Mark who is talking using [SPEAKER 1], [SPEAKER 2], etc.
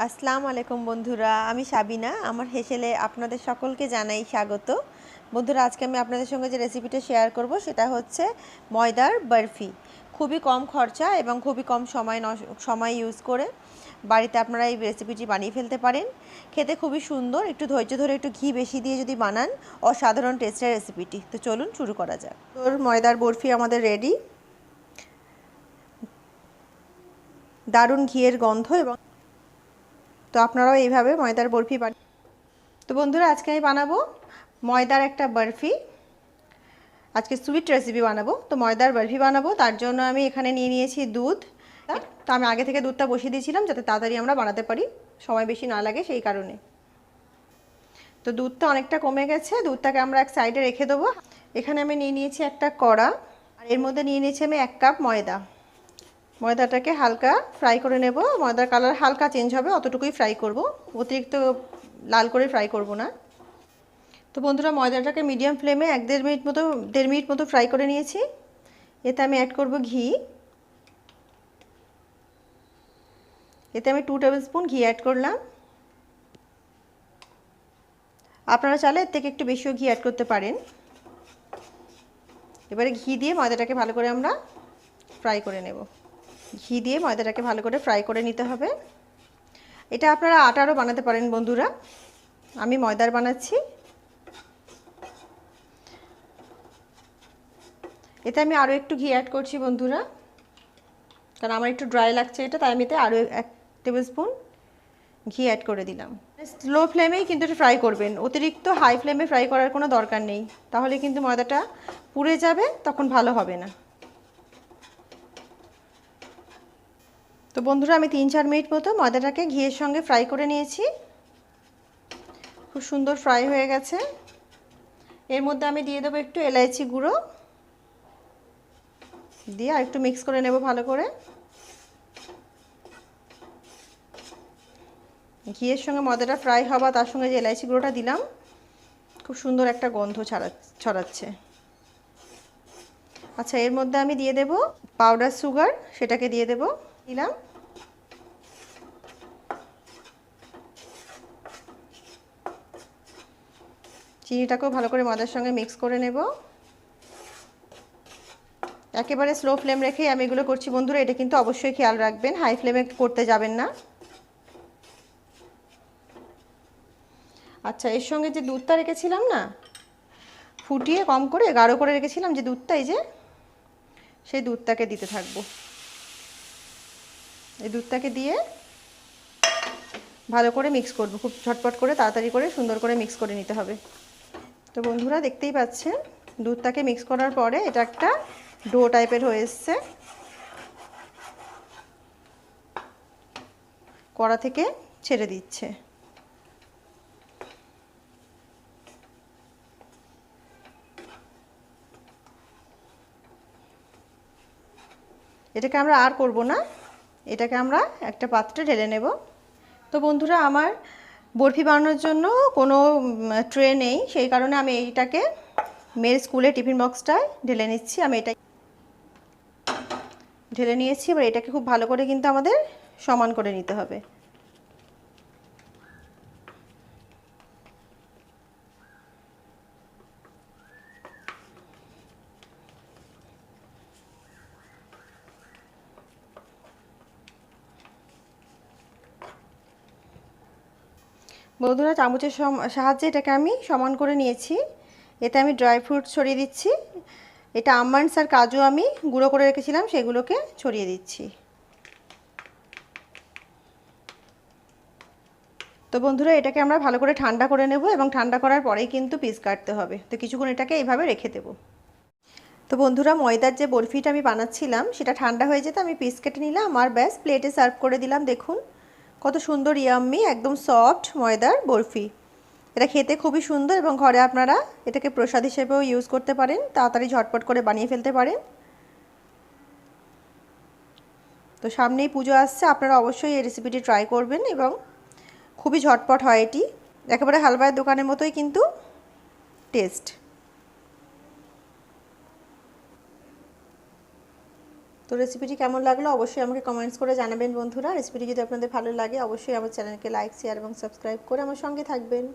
[SPEAKER 1] আসসালামু আলাইকুম বন্ধুরা, আমি সাবিনা। আমার হেসেলে আপনাদের সকলকে জানাই স্বাগত। বন্ধুরা, আজকে আমি আপনাদের সঙ্গে যে রেসিপিটা শেয়ার করব সেটা হচ্ছে ময়দার বরফি। খুবই কম খরচা এবং খুবই কম সময় ইউজ করে বাড়িতে আপনারা এই রেসিপিটি বানিয়ে ফেলতে পারেন। খেতে খুবই সুন্দর, একটু ধৈর্য ধরে একটু ঘি বেশি দিয়ে যদি বানান অসাধারণ টেস্টের রেসিপিটি। তো চলুন শুরু করা যাক। তোর ময়দার বরফি আমাদের রেডি। দারুণ ঘিয়ের গন্ধ এবং তো আপনারাও এইভাবে ময়দার বরফি বানিয়ে। তো বন্ধুরা, আজকে আমি বানাবো ময়দার একটা বরফি। আজকে সুইট রেসিপি বানাবো। তো ময়দার বরফি বানাবো, তার জন্য আমি এখানে নিয়ে নিয়েছি দুধ। তো আমি আগে থেকে দুধটা বসিয়ে দিয়েছিলাম যাতে তাড়াতাড়ি আমরা বানাতে পারি, সময় বেশি না লাগে সেই কারণে। তো দুধটা অনেকটা কমে গেছে, দুধটাকে আমরা এক সাইডে রেখে দেবো। এখানে আমি নিয়ে নিয়েছি একটা কড়া, আর এর মধ্যে নিয়ে নিয়েছি আমি 1 কাপ ময়দা। ময়দাটাকে হালকা ফ্রাই করে নেব। ময়দার কালার হালকা চেঞ্জ হবে, অতটুকুই ফ্রাই করব, অতিরিক্ত লাল করে ফ্রাই করব না। তো বন্ধুরা, ময়দাটাকে মিডিয়াম ফ্লেমে 1-1.5 মিনিট মতো ফ্রাই করে নিয়েছি। এতে আমি অ্যাড করব ঘি। এতে আমি 2 টেবিল স্পুন ঘি অ্যাড করলাম। আপনারা চাইলে এর থেকে একটু বেশিও ঘি অ্যাড করতে পারেন। এবারে ঘি দিয়ে ময়দাটাকে ভালো করে আমরা ফ্রাই করে নেব। ঘি দিয়ে ময়দাটাকে ভালো করে ফ্রাই করে নিতে হবে। এটা আপনারা আটারও বানাতে পারেন বন্ধুরা, আমি ময়দার বানাচ্ছি। এতে আমি আরও একটু ঘি অ্যাড করছি বন্ধুরা, কারণ আমার একটু ড্রাই লাগছে এটা, তাই আমি এতে আরও 1 টেবিল স্পুন ঘি অ্যাড করে দিলাম। স্লো ফ্লেমেই কিন্তু এটা ফ্রাই করবেন, অতিরিক্ত হাই ফ্লেমে ফ্রাই করার কোনো দরকার নেই, তাহলে কিন্তু ময়দাটা পুড়ে যাবে, তখন ভালো হবে না। তো বন্ধুরা, আমি 3-4 মিনিট মতো ময়দাটাকে ঘিয়ের সঙ্গে ফ্রাই করে নিয়েছি। খুব সুন্দর ফ্রাই হয়ে গেছে। এর মধ্যে আমি দিয়ে দেবো একটু এলাইচি গুঁড়ো, দিয়ে আর একটু মিক্স করে নেব ভালো করে। ঘিয়ের সঙ্গে ময়দাটা ফ্রাই হওয়া, তার সঙ্গে যে এলাইচি গুঁড়োটা দিলাম, খুব সুন্দর একটা গন্ধ ছড়াচ্ছে। আচ্ছা, এর মধ্যে আমি দিয়ে দেব পাউডার সুগার, সেটাকে দিয়ে দিলাম। চিনিটাকেও ভালো করে ময়দার সঙ্গে মিক্স করে নেব। একেবারে স্লো ফ্লেম রেখেই আমি এগুলো করছি বন্ধুরা, এটা কিন্তু অবশ্যই খেয়াল রাখবেন, হাই ফ্লেমে করতে যাবেন না। আচ্ছা, এর সঙ্গে যে দুধটা রেখেছিলাম না, ফুটিয়ে কম করে গাঢ় করে রেখেছিলাম যে দুধটা, এই যে সেই দুধটাকে দিতে থাকবো। এই দুধটাকে দিয়ে ভালো করে মিক্স করব, খুব ঝটপট করে তাড়াতাড়ি করে সুন্দর করে মিক্স করে নিতে হবে। তো বন্ধুরা, দেখতেই পাচ্ছেন দুধটাকে মিক্স করার পরে এটা একটা ডো টাইপের হয়ে এসছে। কড়া থেকে ছেড়ে দিচ্ছে। এটাকে আমরা আর করব না, এটাকে আমরা একটা পাত্রে ঢেলে নেব। তো বন্ধুরা, আমার বরফি বানানোর জন্য কোনো ট্রে নেই, সেই কারণে আমি এইটাকে মেয়ের স্কুলে টিফিন বক্সটায় ঢেলে নিচ্ছি। আমি এটা ঢেলে নিয়েছি। এবার এটাকে খুব ভালো করে কিন্তু আমাদের সমান করে নিতে হবে। বন্ধুরা, চামচের সাহায্যে এটাকে আমি সমান করে নিয়েছি। এতে আমি ড্রাই ফ্রুট ছড়িয়ে দিচ্ছি। এটা আমন্ডস আর কাজু আমি গুঁড়ো করে রেখেছিলাম, সেগুলোকে ছড়িয়ে দিচ্ছি। তো বন্ধুরা, এটাকে আমরা ভালো করে ঠান্ডা করে নেব, এবং ঠান্ডা করার পরেই কিন্তু পিস কাটতে হবে। তো কিছুক্ষণ এটাকে এইভাবে রেখে দেব। তো বন্ধুরা, ময়দার যে বরফিটা আমি বানাচ্ছিলাম সেটা ঠান্ডা হয়ে যেতে আমি পিস কেটে নিলাম, আর ব্যাস প্লেটে সার্ভ করে দিলাম। দেখুন কত সুন্দর ইয়াম্মি, একদম সফট ময়দার বরফি। এটা খেতে খুবই সুন্দর, এবং ঘরে আপনারা এটাকে প্রসাদ হিসেবেও ইউজ করতে পারেন, তাড়াতাড়ি ঝটপট করে বানিয়ে ফেলতে পারেন। তো সামনেই পুজো আসছে, আপনারা অবশ্যই এই রেসিপিটি ট্রাই করবেন, এবং খুবই ঝটপট হয় এটি, একেবারে হালুয়ার দোকানের মতোই কিন্তু টেস্ট। তো তো রেসিপিটি কেমন লাগলো অবশ্যই আমাকে কমেন্টস করে জানাবেন বন্ধুরা। রেসিপিটি যদি আপনাদের ভালো লাগে অবশ্যই আমার চ্যানেলকে লাইক, শেয়ার এবং সাবস্ক্রাইব করে আমার সঙ্গে থাকবেন।